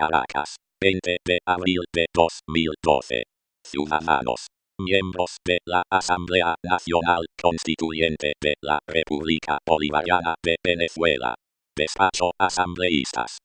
Caracas, 20 de abril de 2012. Ciudadanos, miembros de la Asamblea Nacional Constituyente de la República Bolivariana de Venezuela. Despacho asambleístas.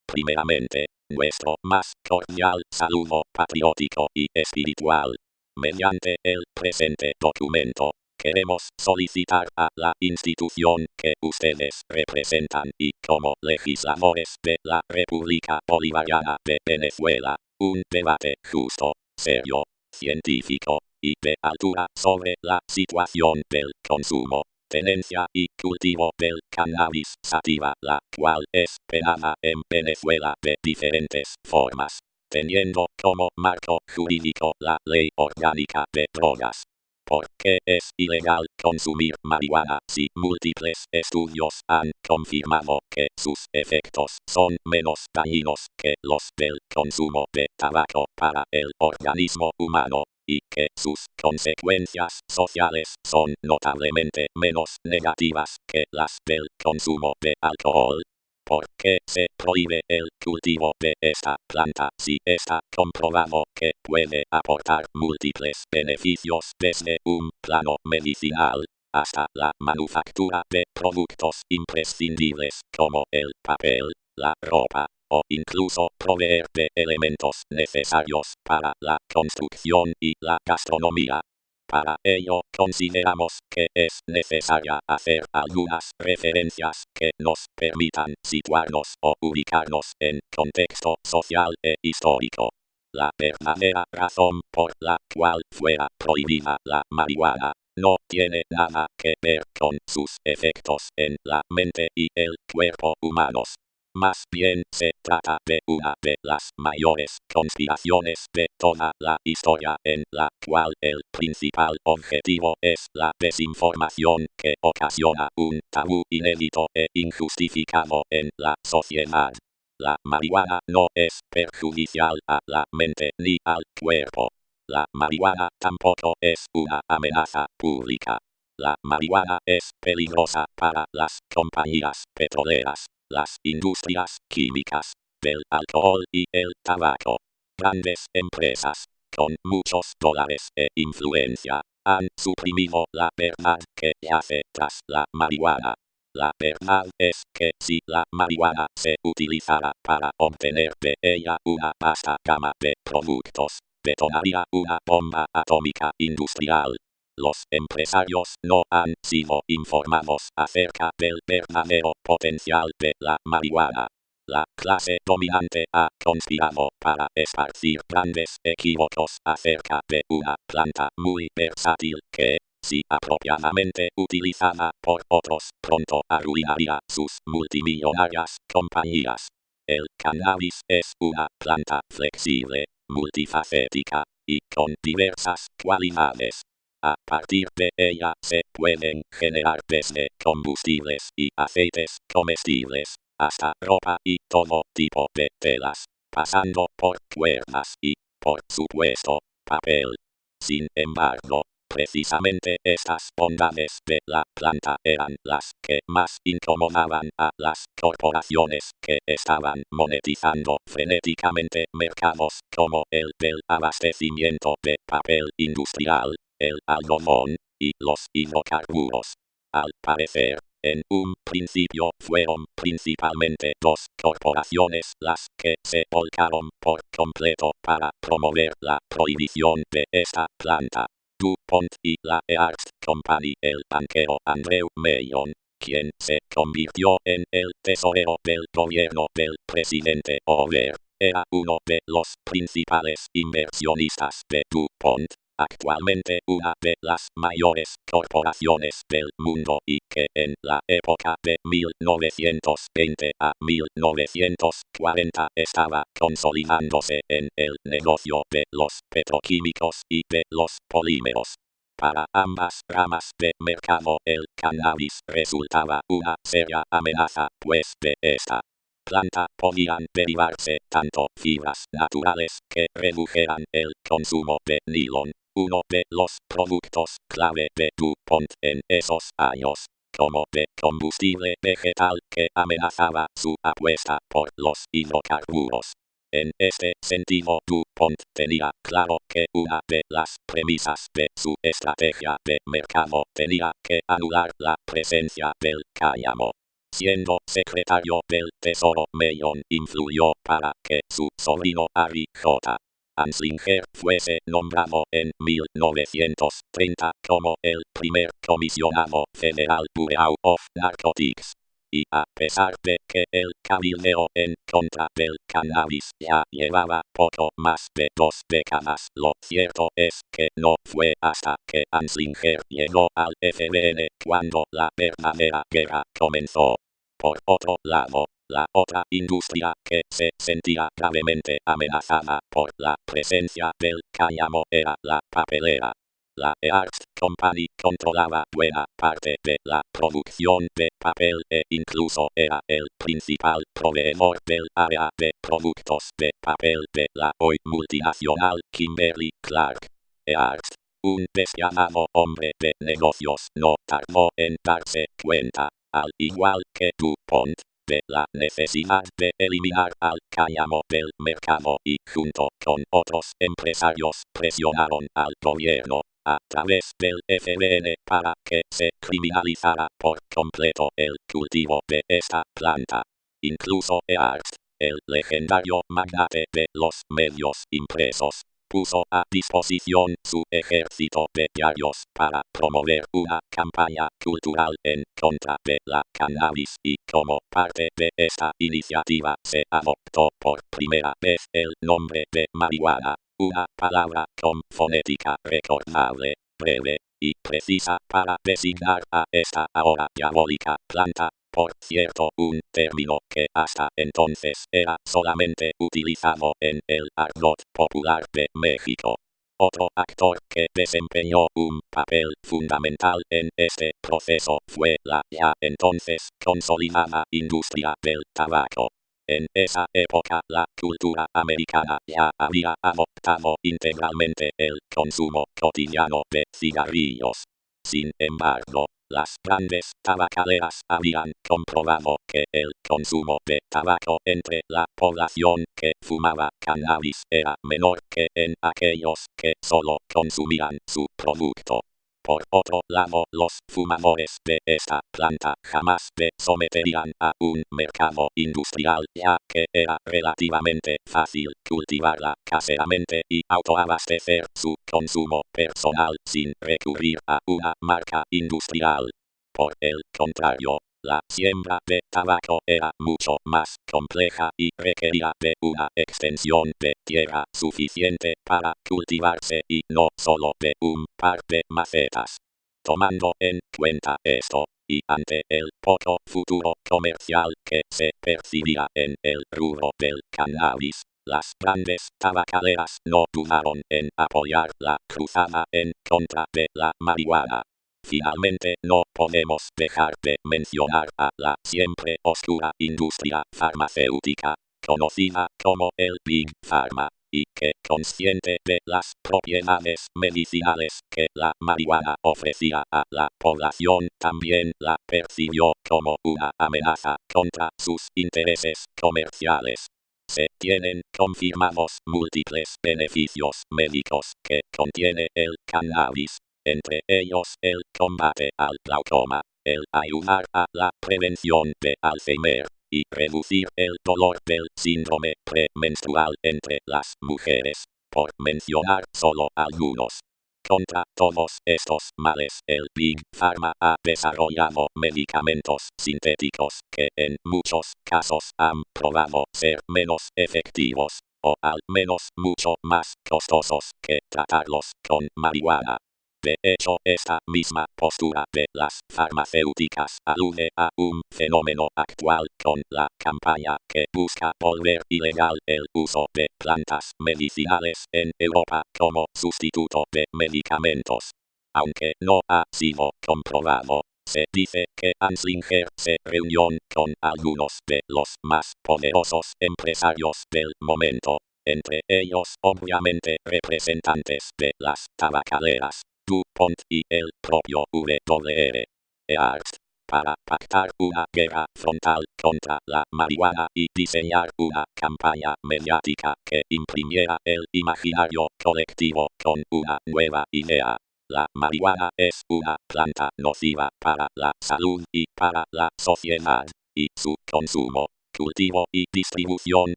Primeramente, nuestro más cordial saludo patriótico y espiritual. Mediante el presente documento, queremos solicitar a la institución que ustedes representan y como legisladores de la República Bolivariana de Venezuela, un debate justo, serio, científico y de altura sobre la situación del consumo, tenencia y cultivo del cannabis sativa, la cual es penada en Venezuela de diferentes formas, teniendo como marco jurídico la Ley Orgánica de Drogas. ¿Por qué es ilegal consumir marihuana si múltiples estudios han confirmado que sus efectos son menos dañinos que los del consumo de tabaco para el organismo humano, y que sus consecuencias sociales son notablemente menos negativas que las del consumo de alcohol? ¿Por qué se prohíbe el cultivo de esta planta si está comprobado que puede aportar múltiples beneficios desde un plano medicinal hasta la manufactura de productos imprescindibles como el papel, la ropa, o incluso proveer de elementos necesarios para la construcción y la gastronomía? Para ello, consideramos que es necesaria hacer algunas referencias que nos permitan situarnos o ubicarnos en contexto social e histórico. La verdadera razón por la cual fuera prohibida la marihuana no tiene nada que ver con sus efectos en la mente y el cuerpo humanos. Más bien se trata de una de las mayores conspiraciones de toda la historia, en la cual el principal objetivo es la desinformación que ocasiona un tabú inédito e injustificado en la sociedad. La marihuana no es perjudicial a la mente ni al cuerpo. La marihuana tampoco es una amenaza pública. La marihuana es peligrosa para las compañías petroleras, las industrias químicas, del alcohol y el tabaco. Grandes empresas, con muchos dólares e influencia, han suprimido la verdad que yace tras la marihuana. La verdad es que si la marihuana se utilizara para obtener de ella una vasta gama de productos, detonaría una bomba atómica industrial. Los empresarios no han sido informados acerca del verdadero potencial de la marihuana. La clase dominante ha conspirado para esparcir grandes equívocos acerca de una planta muy versátil que, si apropiadamente utilizada por otros, pronto arruinaría sus multimillonarias compañías. El cannabis es una planta flexible, multifacética y con diversas cualidades. A partir de ella se pueden generar desde combustibles y aceites comestibles, hasta ropa y todo tipo de telas, pasando por cuerdas y, por supuesto, papel. Sin embargo, precisamente estas bondades de la planta eran las que más incomodaban a las corporaciones que estaban monetizando frenéticamente mercados como el del abastecimiento de papel industrial, el algodón y los hidrocarburos. Al parecer, en un principio fueron principalmente dos corporaciones las que se volcaron por completo para promover la prohibición de esta planta: DuPont y la Hearst Company. El banquero Andrew Mellon, quien se convirtió en el tesorero del gobierno del presidente Hoover, era uno de los principales inversionistas de DuPont, actualmente una de las mayores corporaciones del mundo y que en la época de 1920 a 1940 estaba consolidándose en el negocio de los petroquímicos y de los polímeros. Para ambas ramas de mercado el cannabis resultaba una seria amenaza, pues de esta planta podían derivarse tanto fibras naturales que redujeran el consumo de nylon, uno de los productos clave de DuPont en esos años, como de combustible vegetal que amenazaba su apuesta por los hidrocarburos. En este sentido, DuPont tenía claro que una de las premisas de su estrategia de mercado tenía que anular la presencia del cáñamo. Siendo secretario del Tesoro, Mellon influyó para que su sobrino Harry J. Anslinger fuese nombrado en 1930 como el primer comisionado federal Bureau of Narcotics. Y a pesar de que el cabildeo en contra del cannabis ya llevaba poco más de 2 décadas, lo cierto es que no fue hasta que Anslinger llegó al FBN cuando la verdadera guerra comenzó. Por otro lado, la otra industria que se sentía gravemente amenazada por la presencia del cáñamo era la papelera. La Hearst Company controlaba buena parte de la producción de papel e incluso era el principal proveedor del área de productos de papel de la hoy multinacional Kimberly-Clark. Hearst, un despiadado hombre de negocios, no tardó en darse cuenta, al igual que DuPont, de la necesidad de eliminar al cáñamo del mercado y junto con otros empresarios presionaron al gobierno a través del FBN para que se criminalizara por completo el cultivo de esta planta. Incluso Hearst, el legendario magnate de los medios impresos, puso a disposición su ejército de diarios para promover una campaña cultural en contra de la cannabis y como parte de esta iniciativa se adoptó por primera vez el nombre de marihuana, una palabra con fonética recordable, breve y precisa para designar a esta ahora diabólica planta. Por cierto, un término que hasta entonces era solamente utilizado en el argot popular de México. Otro actor que desempeñó un papel fundamental en este proceso fue la ya entonces consolidada industria del tabaco. En esa época la cultura americana ya había adoptado integralmente el consumo cotidiano de cigarrillos. Sin embargo, las grandes tabacaleras habían comprobado que el consumo de tabaco entre la población que fumaba cannabis era menor que en aquellos que solo consumían su producto. Por otro lado, los fumadores de esta planta jamás se someterían a un mercado industrial, ya que era relativamente fácil cultivarla caseramente y autoabastecer su consumo personal sin recurrir a una marca industrial. Por el contrario, la siembra de tabaco era mucho más compleja y requería de una extensión de tierra suficiente para cultivarse y no solo de un par de macetas. Tomando en cuenta esto, y ante el poco futuro comercial que se percibía en el rubro del cannabis, las grandes tabacaleras no dudaron en apoyar la cruzada en contra de la marihuana. Finalmente, no podemos dejar de mencionar a la siempre oscura industria farmacéutica, conocida como el Big Pharma, y que, consciente de las propiedades medicinales que la marihuana ofrecía a la población, también la percibió como una amenaza contra sus intereses comerciales. Se tienen confirmados múltiples beneficios médicos que contiene el cannabis, entre ellos el combate al glaucoma, el ayudar a la prevención de Alzheimer y reducir el dolor del síndrome premenstrual entre las mujeres, por mencionar solo algunos. Contra todos estos males, el Big Pharma ha desarrollado medicamentos sintéticos que en muchos casos han probado ser menos efectivos, o al menos mucho más costosos que tratarlos con marihuana. De hecho, esta misma postura de las farmacéuticas alude a un fenómeno actual con la campaña que busca volver ilegal el uso de plantas medicinales en Europa como sustituto de medicamentos. Aunque no ha sido comprobado, se dice que Anslinger se reunió con algunos de los más poderosos empresarios del momento, entre ellos obviamente representantes de las tabacaleras, DuPont y el propio W.R. Hearst, para pactar una guerra frontal contra la marihuana y diseñar una campaña mediática que imprimiera el imaginario colectivo con una nueva idea. La marihuana es una planta nociva para la salud y para la sociedad, y su consumo, cultivo y distribución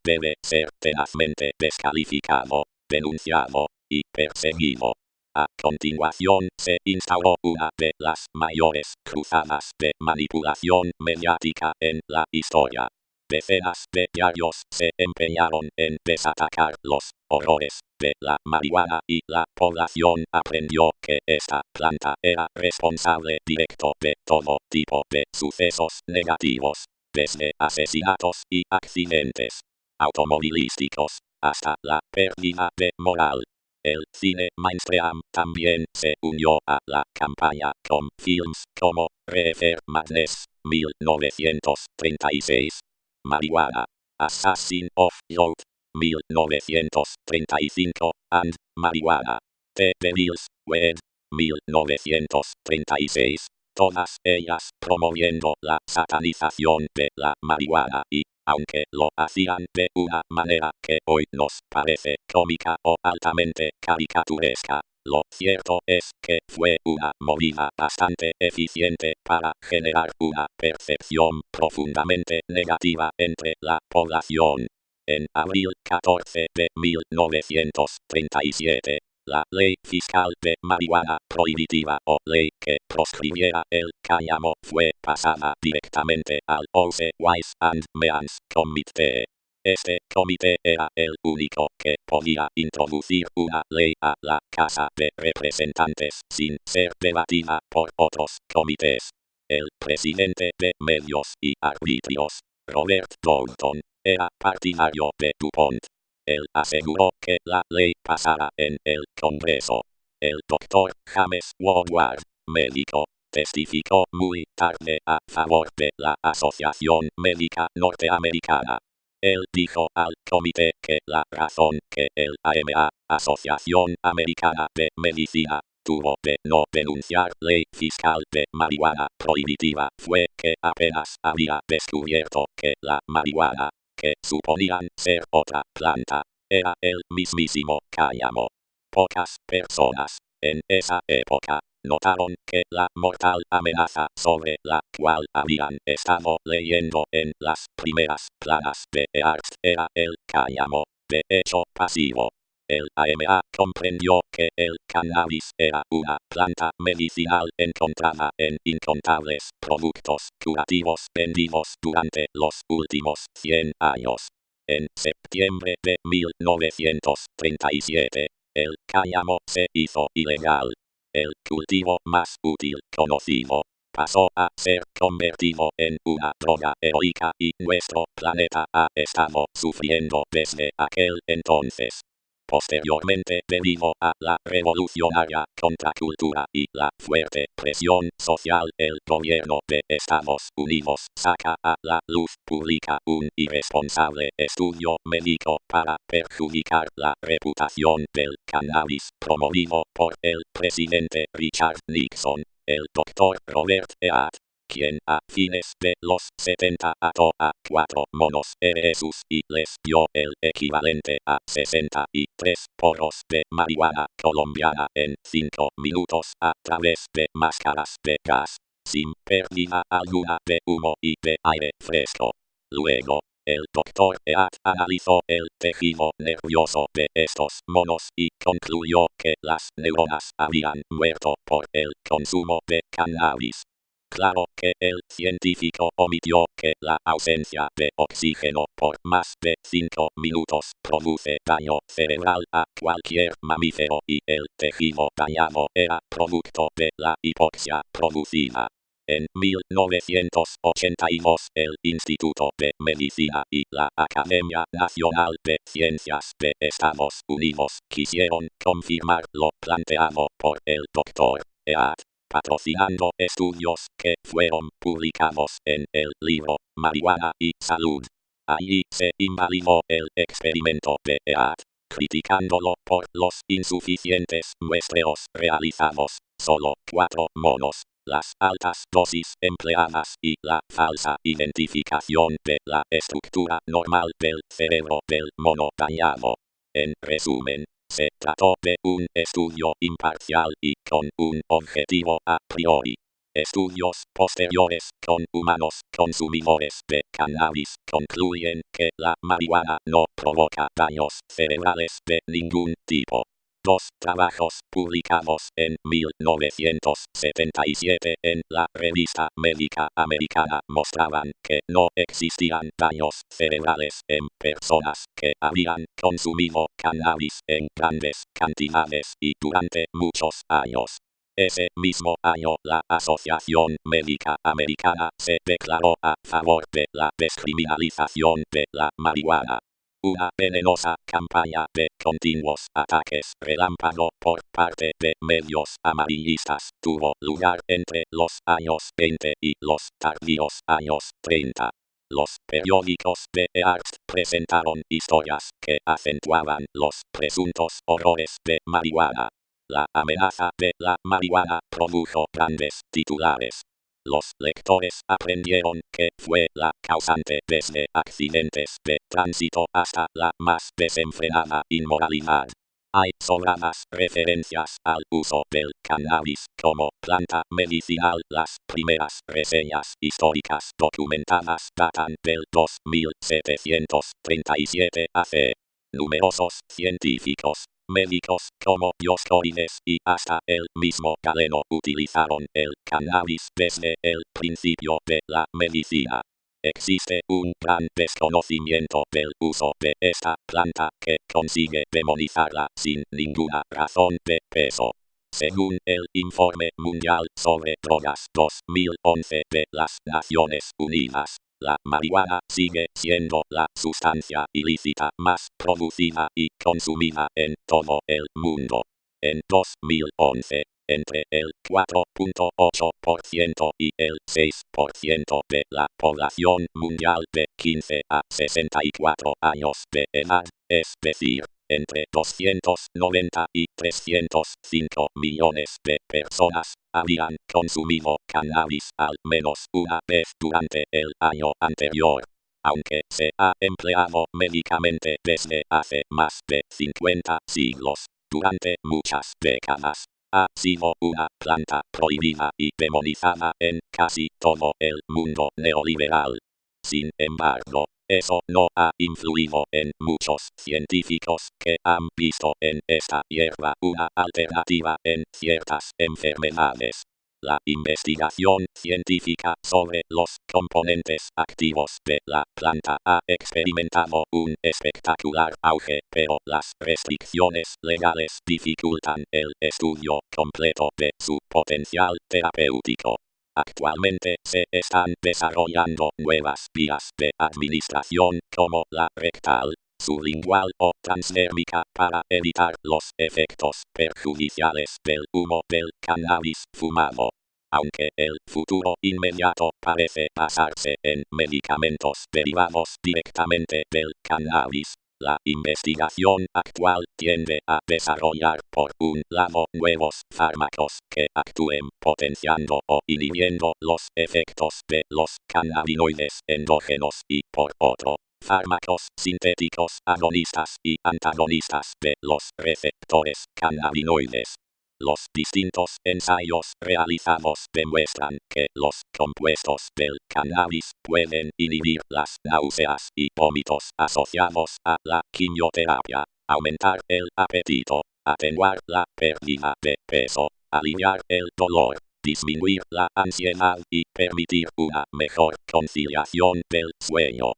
debe ser tenazmente descalificado, denunciado y perseguido. A continuación se instauró una de las mayores cruzadas de manipulación mediática en la historia. Decenas de diarios se empeñaron en desatacar los horrores de la marihuana y la población aprendió que esta planta era responsable directo de todo tipo de sucesos negativos, desde asesinatos y accidentes automovilísticos hasta la pérdida de moral. El cine mainstream también se unió a la campaña con films como Reefer Madness, 1936, Marihuana, Assassin of Youth, 1935, and Marihuana, The Devil's Weed, 1936, todas ellas promoviendo la satanización de la marihuana y, aunque lo hacían de una manera que hoy nos parece cómica o altamente caricaturesca, lo cierto es que fue una movida bastante eficiente para generar una percepción profundamente negativa entre la población. En abril 14 de 1937, la Ley Fiscal de Marihuana Prohibitiva o ley que proscribiera el cáñamo fue pasada directamente al House Ways and Means Committee. Este comité era el único que podía introducir una ley a la Casa de Representantes sin ser debatida por otros comités. El presidente de Medios y Arbitrios, Robert Boulton, era partidario de DuPont. Él aseguró que la ley pasara en el Congreso. El doctor James Woodward, médico, testificó muy tarde a favor de la Asociación Médica Norteamericana. Él dijo al comité que la razón que el AMA, Asociación Americana de Medicina, tuvo de no denunciar ley fiscal de marihuana prohibitiva fue que apenas había descubierto que la marihuana, que suponían ser otra planta, era el mismísimo cáñamo. Pocas personas, en esa época, notaron que la mortal amenaza sobre la cual habían estado leyendo en las primeras planas de Earth era el cáñamo, de hecho pasivo. El AMA comprendió que el cannabis era una planta medicinal encontrada en incontables productos curativos vendidos durante los últimos 100 años. En septiembre de 1937, el cáñamo se hizo ilegal. El cultivo más útil conocido pasó a ser convertido en una droga heroica y nuestro planeta ha estado sufriendo desde aquel entonces. Posteriormente, debido a la revolucionaria contracultura y la fuerte presión social, el gobierno de Estados Unidos saca a la luz pública un irresponsable estudio médico para perjudicar la reputación del cannabis promovido por el presidente Richard Nixon, el doctor Robert Eade, quien a fines de los 70 ató a 4 monos eresus y les dio el equivalente a 63 porros de marihuana colombiana en 5 minutos a través de máscaras de gas, sin pérdida alguna de humo y de aire fresco. Luego, el doctor Eade analizó el tejido nervioso de estos monos y concluyó que las neuronas habían muerto por el consumo de cannabis. Claro que el científico omitió que la ausencia de oxígeno por más de 5 minutos produce daño cerebral a cualquier mamífero y el tejido dañado era producto de la hipoxia producida. En 1982 el Instituto de Medicina y la Academia Nacional de Ciencias de Estados Unidos quisieron confirmar lo planteado por el doctor Eade, patrocinando estudios que fueron publicados en el libro Marihuana y Salud. Allí se invalidó el experimento de Eade, criticándolo por los insuficientes muestreos realizados. Solo 4 monos, las altas dosis empleadas y la falsa identificación de la estructura normal del cerebro del mono dañado. En resumen, se trató de un estudio imparcial y con un objetivo a priori. Estudios posteriores con humanos consumidores de cannabis concluyen que la marihuana no provoca daños cerebrales de ningún tipo. Dos trabajos publicados en 1977 en la revista médica americana mostraban que no existían daños cerebrales en personas que habían consumido cannabis en grandes cantidades y durante muchos años. Ese mismo año la Asociación Médica Americana se declaró a favor de la descriminalización de la marihuana. Una venenosa campaña de continuos ataques relámpago por parte de medios amarillistas tuvo lugar entre los años 20 y los tardíos años 30. Los periódicos de Hearst presentaron historias que acentuaban los presuntos horrores de marihuana. La amenaza de la marihuana produjo grandes titulares. Los lectores aprendieron que fue la causante desde accidentes de tránsito hasta la más desenfrenada inmoralidad. Hay sobradas referencias al uso del cannabis como planta medicinal. Las primeras reseñas históricas documentadas datan del 2737 AC. Numerosos científicos, médicos como Dioscórides y hasta el mismo Galeno utilizaron el cannabis desde el principio de la medicina. Existe un gran desconocimiento del uso de esta planta que consigue demonizarla sin ninguna razón de peso. Según el Informe Mundial sobre Drogas 2011 de las Naciones Unidas, la marihuana sigue siendo la sustancia ilícita más producida y consumida en todo el mundo. En 2011, entre el 4.8% y el 6% de la población mundial de 15 a 64 años de edad, es decir, entre 290 y 305 millones de personas, habían consumido cannabis al menos una vez durante el año anterior. Aunque se ha empleado médicamente desde hace más de 50 siglos, durante muchas décadas, ha sido una planta prohibida y demonizada en casi todo el mundo neoliberal. Sin embargo, eso no ha influido en muchos científicos que han visto en esta hierba una alternativa en ciertas enfermedades. La investigación científica sobre los componentes activos de la planta ha experimentado un espectacular auge, pero las restricciones legales dificultan el estudio completo de su potencial terapéutico. Actualmente se están desarrollando nuevas vías de administración como la rectal, sublingual o transdérmica para evitar los efectos perjudiciales del humo del cannabis fumado. Aunque el futuro inmediato parece basarse en medicamentos derivados directamente del cannabis, la investigación actual tiende a desarrollar por un lado nuevos fármacos que actúen potenciando o inhibiendo los efectos de los cannabinoides endógenos y por otro, fármacos sintéticos agonistas y antagonistas de los receptores cannabinoides. Los distintos ensayos realizados demuestran que los compuestos del cannabis pueden inhibir las náuseas y vómitos asociados a la quimioterapia, aumentar el apetito, atenuar la pérdida de peso, aliviar el dolor, disminuir la ansiedad y permitir una mejor conciliación del sueño.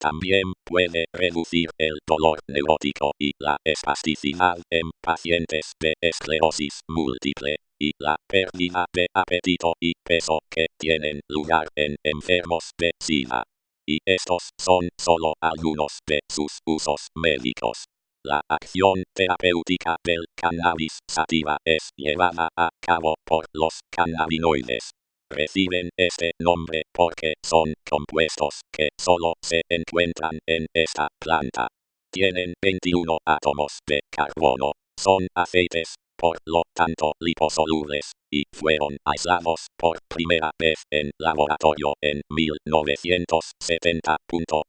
También puede reducir el dolor neurótico y la espasticidad en pacientes de esclerosis múltiple, y la pérdida de apetito y peso que tienen lugar en enfermos de SIDA. Y estos son solo algunos de sus usos médicos. La acción terapéutica del cannabis sativa es llevada a cabo por los cannabinoides. Reciben este nombre porque son compuestos que solo se encuentran en esta planta. Tienen 21 átomos de carbono, son aceites, por lo tanto liposolubles, y fueron aislados por primera vez en laboratorio en 1970.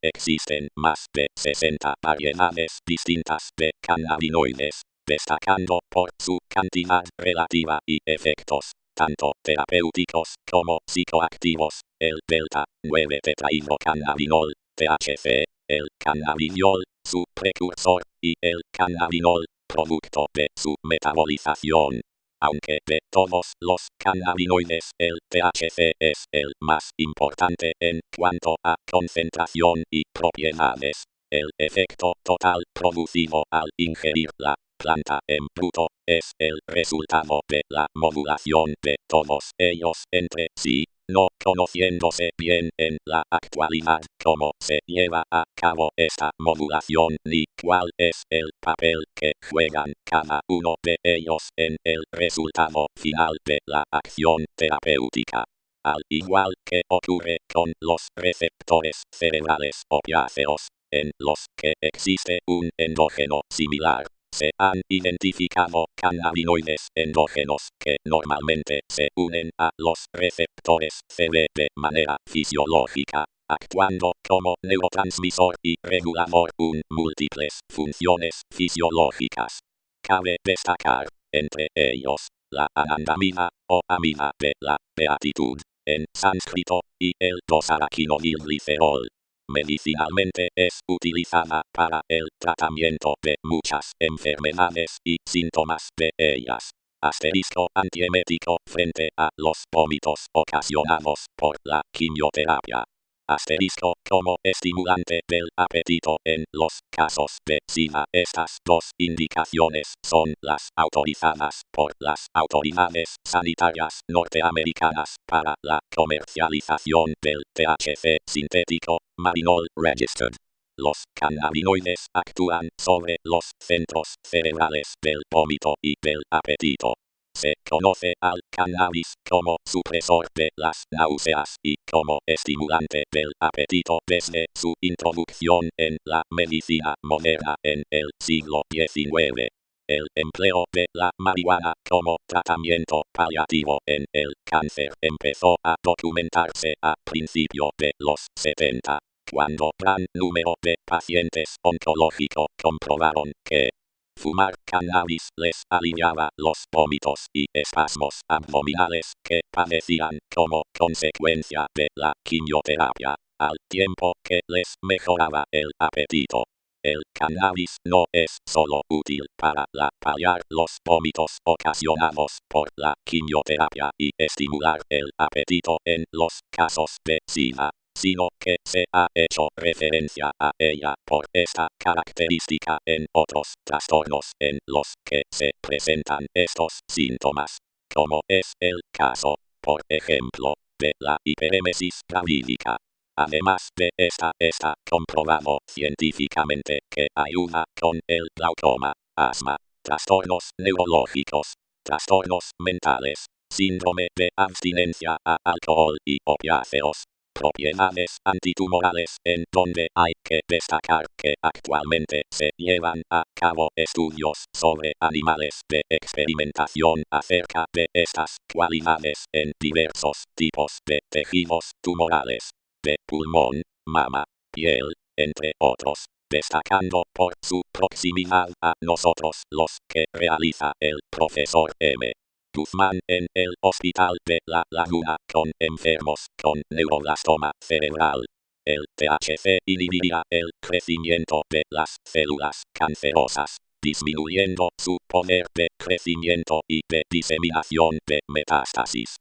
Existen más de 60 variedades distintas de cannabinoides, destacando por su cantidad relativa y efectos, tanto terapéuticos como psicoactivos. El delta-9 tetrahidrocannabinol, THC, el cannabidiol, su precursor, y el cannabinol, producto de su metabolización. Aunque de todos los cannabinoides el THC es el más importante en cuanto a concentración y propiedades, el efecto total producido al ingerir la planta en bruto es el resultado de la modulación de todos ellos entre sí, no conociéndose bien en la actualidad cómo se lleva a cabo esta modulación ni cuál es el papel que juegan cada uno de ellos en el resultado final de la acción terapéutica. Al igual que ocurre con los receptores cerebrales opiáceos, en los que existe un endógeno similar, se han identificado cannabinoides endógenos que normalmente se unen a los receptores CB de manera fisiológica, actuando como neurotransmisor y regulador en múltiples funciones fisiológicas. Cabe destacar, entre ellos, la anandamida o amida de la beatitud, en sánscrito, y el 2-araquinodilglicerol. Medicinalmente es utilizada para el tratamiento de muchas enfermedades y síntomas de ellas. Asterisco antiemético frente a los vómitos ocasionados por la quimioterapia. Asterisco como estimulante del apetito en los casos de SIDA. Estas dos indicaciones son las autorizadas por las autoridades sanitarias norteamericanas para la comercialización del THC sintético, Marinol Registered. Los cannabinoides actúan sobre los centros cerebrales del vómito y del apetito. Se conoce al cannabis como supresor de las náuseas y como estimulante del apetito desde su introducción en la medicina moderna en el siglo XIX. El empleo de la marihuana como tratamiento paliativo en el cáncer empezó a documentarse a principios de los 70, cuando gran número de pacientes oncológicos comprobaron que fumar cannabis les aliviaba los vómitos y espasmos abdominales que padecían como consecuencia de la quimioterapia, al tiempo que les mejoraba el apetito. El cannabis no es solo útil para paliar los vómitos ocasionados por la quimioterapia y estimular el apetito en los casos de SIDA, sino que se ha hecho referencia a ella por esta característica en otros trastornos en los que se presentan estos síntomas, como es el caso, por ejemplo, de la hiperémesis gravídica. Además de esta, está comprobado científicamente que ayuda con el glaucoma, asma, trastornos neurológicos, trastornos mentales, síndrome de abstinencia a alcohol y opiáceos, propiedades antitumorales, en donde hay que destacar que actualmente se llevan a cabo estudios sobre animales de experimentación acerca de estas cualidades en diversos tipos de tejidos tumorales, de pulmón, mama, piel, entre otros, destacando por su proximidad a nosotros los que realiza el profesor M. Guzmán en el Hospital de La Laguna con enfermos con neuroblastoma cerebral. El THC inhibía el crecimiento de las células cancerosas, disminuyendo su poder de crecimiento y de diseminación de metástasis.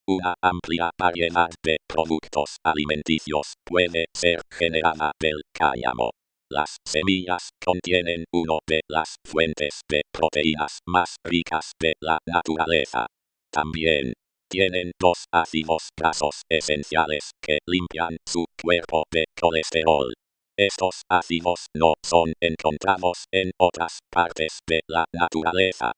Una amplia variedad de productos alimenticios puede ser generada del cáñamo. Las semillas contienen una de las fuentes de proteínas más ricas de la naturaleza. También tienen dos ácidos grasos esenciales que limpian su cuerpo de colesterol. Estos ácidos no son encontrados en otras partes de la naturaleza.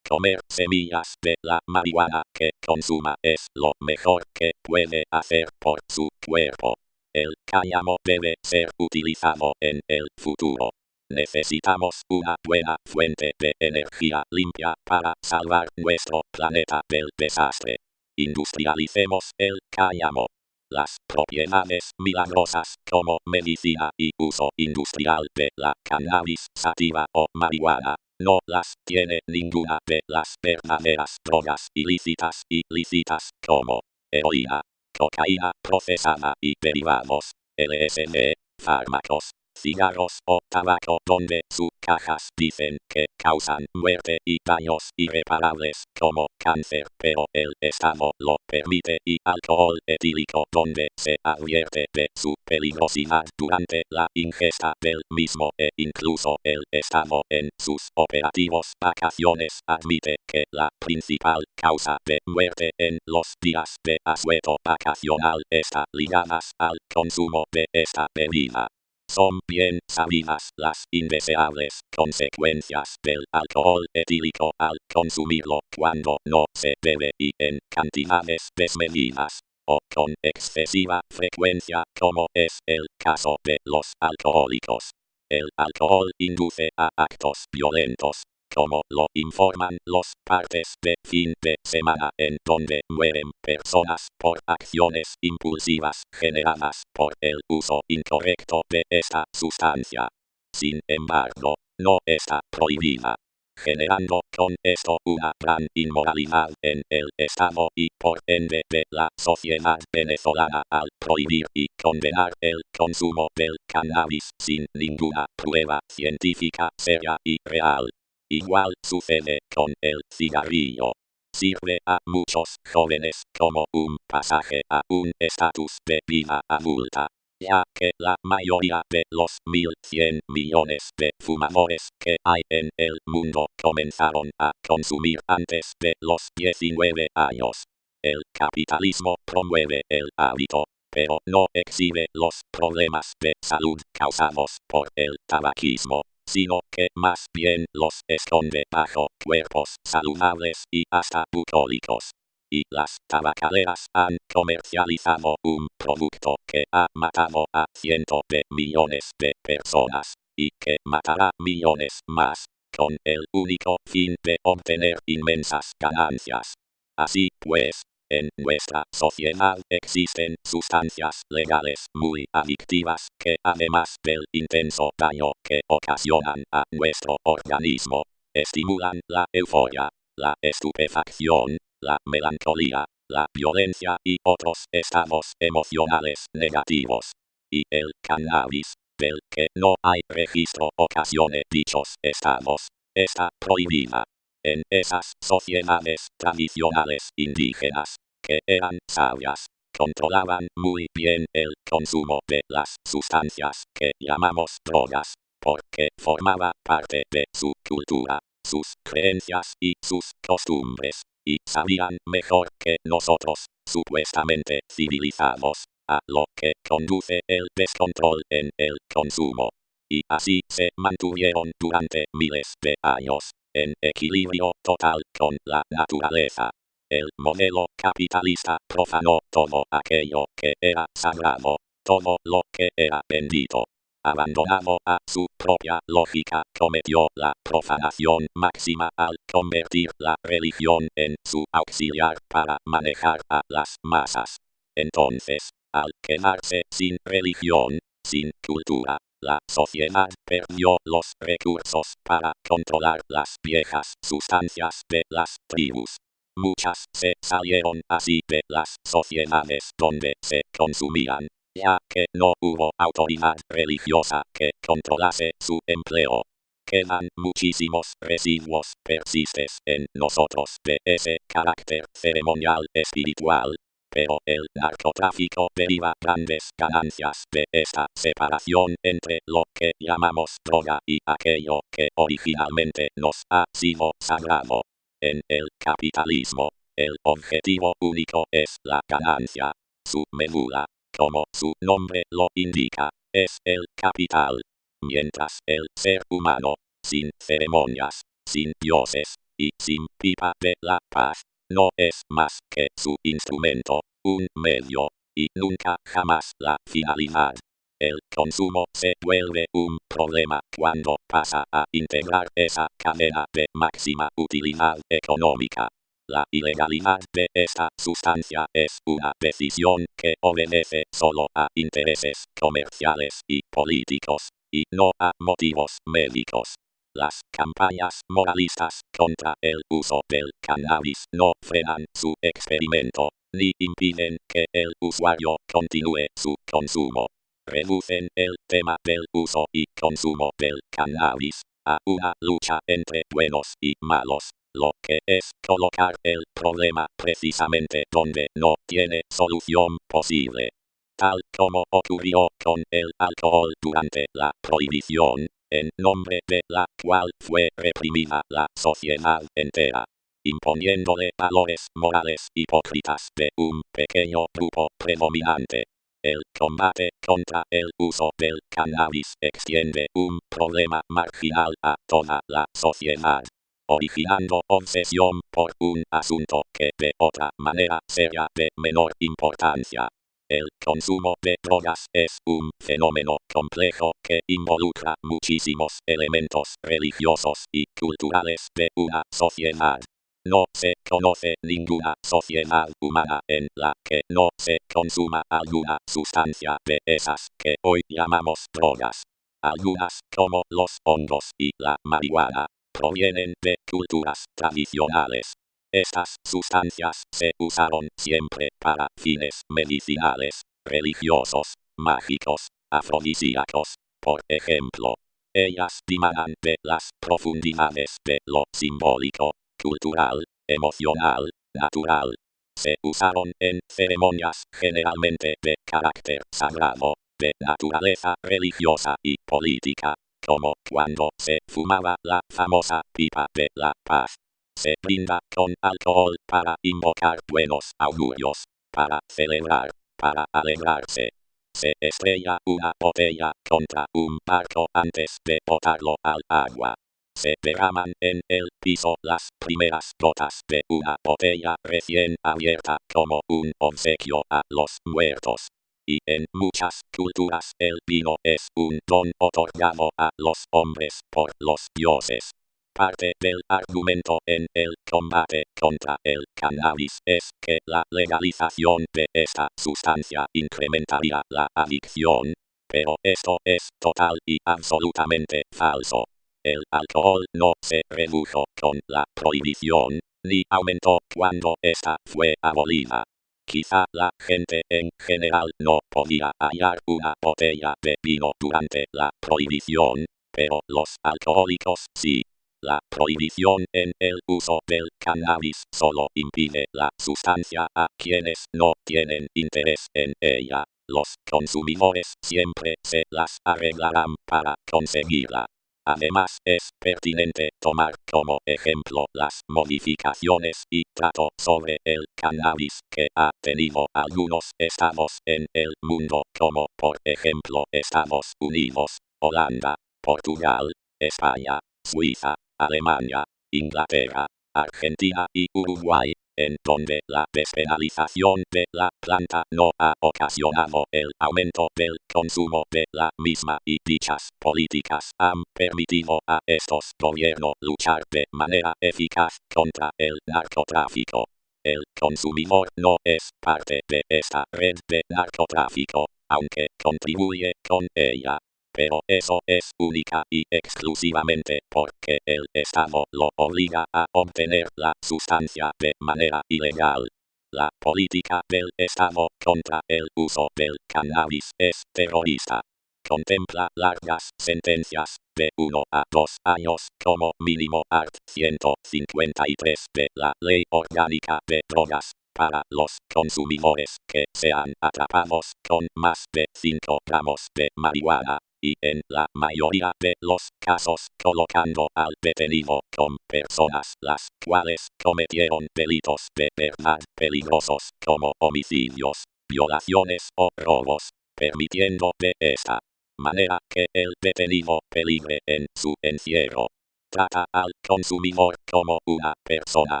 Comer semillas de la marihuana que consuma es lo mejor que puede hacer por su cuerpo. El cáñamo debe ser utilizado en el futuro. Necesitamos una buena fuente de energía limpia para salvar nuestro planeta del desastre. Industrialicemos el cáñamo. Las propiedades milagrosas como medicina y uso industrial de la cannabis sativa o marihuana no las tiene ninguna de las verdaderas drogas ilícitas y lícitas como heroína, cocaína procesada y derivados, LSD, fármacos, cigarros o tabaco donde sus cajas dicen que causan muerte y daños irreparables como cáncer, pero el Estado lo permite, y alcohol etílico donde se advierte de su peligrosidad durante la ingesta del mismo, e incluso el Estado en sus operativos vacaciones admite que la principal causa de muerte en los días de asueto vacacional está ligada al consumo de esta bebida. Son bien sabidas las indeseables consecuencias del alcohol etílico al consumirlo cuando no se debe y en cantidades desmedidas o con excesiva frecuencia, como es el caso de los alcohólicos. El alcohol induce a actos violentos, como lo informan los partes de fin de semana en donde mueren personas por acciones impulsivas generadas por el uso incorrecto de esta sustancia. Sin embargo, no está prohibida, generando con esto una gran inmoralidad en el Estado y por ende de la sociedad venezolana al prohibir y condenar el consumo del cannabis sin ninguna prueba científica seria y real. Igual sucede con el cigarrillo. Sirve a muchos jóvenes como un pasaje a un estatus de vida adulta, ya que la mayoría de los 1.100 millones de fumadores que hay en el mundo comenzaron a consumir antes de los 19 años. El capitalismo promueve el hábito, pero no exhibe los problemas de salud causados por el tabaquismo, sino que más bien los esconde bajo cuerpos saludables y hasta bucólicos. Y las tabacaleras han comercializado un producto que ha matado a cientos de millones de personas, y que matará millones más, con el único fin de obtener inmensas ganancias. Así pues, en nuestra sociedad existen sustancias legales muy adictivas que, además del intenso daño que ocasionan a nuestro organismo, estimulan la euforia, la estupefacción, la melancolía, la violencia y otros estados emocionales negativos. Y el cannabis, del que no hay registro, ocasione dichos estados, está prohibida. En esas sociedades tradicionales indígenas, que eran sabias, controlaban muy bien el consumo de las sustancias que llamamos drogas, porque formaba parte de su cultura, sus creencias y sus costumbres, y sabían mejor que nosotros, supuestamente civilizados, a lo que conduce el descontrol en el consumo. Y así se mantuvieron durante miles de años, en equilibrio total con la naturaleza. El modelo capitalista profanó todo aquello que era sagrado, todo lo que era bendito. Abandonado a su propia lógica, cometió la profanación máxima al convertir la religión en su auxiliar para manejar a las masas. Entonces, al quedarse sin religión, sin cultura, la sociedad perdió los recursos para controlar las viejas sustancias de las tribus. Muchas se salieron así de las sociedades donde se consumían, ya que no hubo autoridad religiosa que controlase su empleo. Quedan muchísimos residuos persistes en nosotros de ese carácter ceremonial espiritual, pero el narcotráfico deriva grandes ganancias de esta separación entre lo que llamamos droga y aquello que originalmente nos ha sido sagrado. En el capitalismo, el objetivo único es la ganancia. Su médula, como su nombre lo indica, es el capital. Mientras el ser humano, sin ceremonias, sin dioses y sin pipa de la paz, no es más que su instrumento, un medio, y nunca jamás la finalidad. El consumo se vuelve un problema cuando pasa a integrar esa cadena de máxima utilidad económica. La ilegalidad de esta sustancia es una decisión que obedece solo a intereses comerciales y políticos, y no a motivos médicos. Las campañas moralistas contra el uso del cannabis no frenan su experimento, ni impiden que el usuario continúe su consumo. Reducen el tema del uso y consumo del cannabis a una lucha entre buenos y malos, lo que es colocar el problema precisamente donde no tiene solución posible. Tal como ocurrió con el alcohol durante la prohibición, en nombre de la cual fue reprimida la sociedad entera, imponiéndole valores morales hipócritas de un pequeño grupo predominante. El combate contra el uso del cannabis extiende un problema marginal a toda la sociedad, originando obsesión por un asunto que de otra manera sería de menor importancia. El consumo de drogas es un fenómeno complejo que involucra muchísimos elementos religiosos y culturales de una sociedad. No se conoce ninguna sociedad humana en la que no se consuma alguna sustancia de esas que hoy llamamos drogas. Algunas, como los hongos y la marihuana, provienen de culturas tradicionales. Estas sustancias se usaron siempre para fines medicinales, religiosos, mágicos, afrodisíacos, por ejemplo. Ellas dimanan de las profundidades de lo simbólico, cultural, emocional, natural. Se usaron en ceremonias generalmente de carácter sagrado, de naturaleza religiosa y política, como cuando se fumaba la famosa pipa de la paz. Se brinda con alcohol para invocar buenos augurios, para celebrar, para alegrarse. Se estrella una botella contra un barco antes de botarlo al agua. Se derraman en el piso las primeras gotas de una botella recién abierta como un obsequio a los muertos. Y en muchas culturas el vino es un don otorgado a los hombres por los dioses. Parte del argumento en el combate contra el cannabis es que la legalización de esta sustancia incrementaría la adicción, pero esto es total y absolutamente falso. El alcohol no se redujo con la prohibición, ni aumentó cuando esta fue abolida. Quizá la gente en general no podía hallar una botella de vino durante la prohibición, pero los alcohólicos sí. La prohibición en el uso del cannabis solo impide la sustancia a quienes no tienen interés en ella. Los consumidores siempre se las arreglarán para conseguirla. Además, es pertinente tomar como ejemplo las modificaciones y trato sobre el cannabis que ha tenido algunos estados en el mundo, como por ejemplo Estados Unidos, Holanda, Portugal, España, Suiza, Alemania, Inglaterra, Argentina y Uruguay, en donde la despenalización de la planta no ha ocasionado el aumento del consumo de la misma, y dichas políticas han permitido a estos gobiernos luchar de manera eficaz contra el narcotráfico. El consumidor no es parte de esta red de narcotráfico, aunque contribuye con ella. Pero eso es única y exclusivamente porque el Estado lo obliga a obtener la sustancia de manera ilegal. La política del Estado contra el uso del cannabis es terrorista. Contempla largas sentencias de 1 a 2 años como mínimo art. 153 de la Ley Orgánica de Drogas para los consumidores que sean atrapados con más de 5 gramos de marihuana, y en la mayoría de los casos colocando al detenido con personas las cuales cometieron delitos de verdad peligrosos como homicidios, violaciones o robos, permitiendo de esta manera que el detenido peligre en su encierro. Trata al consumidor como una persona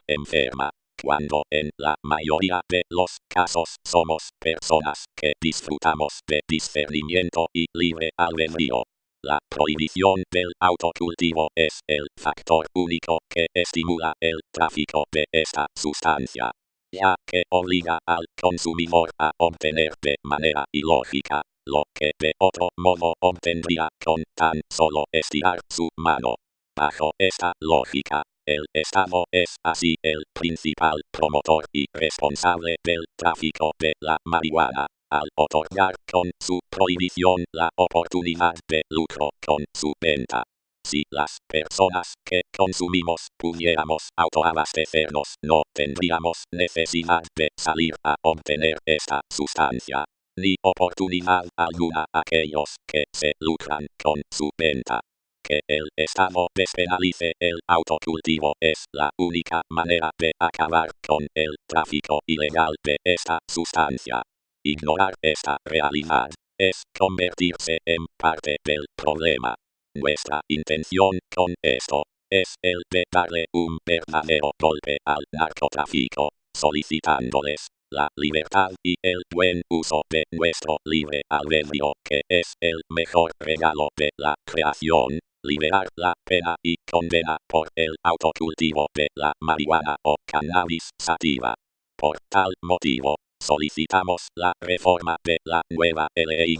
enferma. cuando en la mayoría de los casos somos personas que disfrutamos de discernimiento y libre albedrío. La prohibición del autocultivo es el factor único que estimula el tráfico de esta sustancia, ya que obliga al consumidor a obtener de manera ilógica lo que de otro modo obtendría con tan solo estirar su mano. Bajo esta lógica, el Estado es así el principal promotor y responsable del tráfico de la marihuana, al otorgar con su prohibición la oportunidad de lucro con su venta. Si las personas que consumimos pudiéramos autoabastecernos, no tendríamos necesidad de salir a obtener esta sustancia, ni oportunidad alguna a aquellos que se lucran con su venta. Que el Estado despenalice el autocultivo es la única manera de acabar con el tráfico ilegal de esta sustancia. Ignorar esta realidad es convertirse en parte del problema. Nuestra intención con esto es el de darle un verdadero golpe al narcotráfico, solicitándoles la libertad y el buen uso de nuestro libre albedrío, que es el mejor regalo de la creación. Liberar la pena y condena por el autocultivo de la marihuana o cannabis sativa. Por tal motivo, solicitamos la reforma de la nueva Ley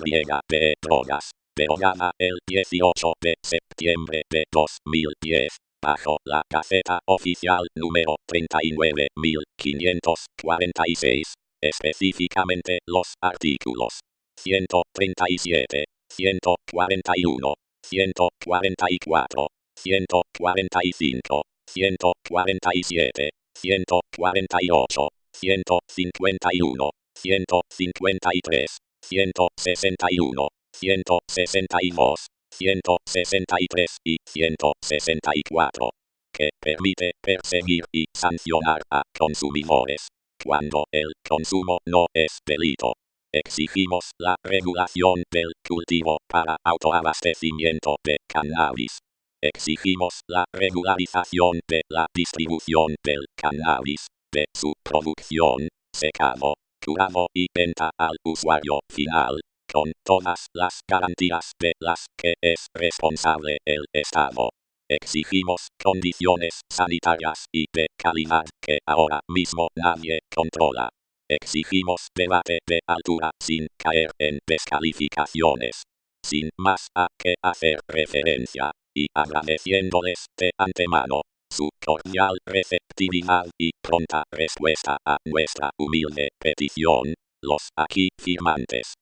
de drogas, derogada el 18 de septiembre de 2010, bajo la Gaceta Oficial número 39.546, específicamente los artículos 137, 141, 144, 145, 147, 148, 151, 153, 161, 162, 163 y 164, que permite perseguir y sancionar a consumidores cuando el consumo no es delito. Exigimos la regulación del cultivo para autoabastecimiento de cannabis. Exigimos la regularización de la distribución del cannabis, de su producción, secado, curado y venta al usuario final, con todas las garantías de las que es responsable el Estado. Exigimos condiciones sanitarias y de calidad que ahora mismo nadie controla. Exigimos debate de altura sin caer en descalificaciones. Sin más a qué hacer referencia, y agradeciéndoles de antemano su cordial receptividad y pronta respuesta a nuestra humilde petición, los aquí firmantes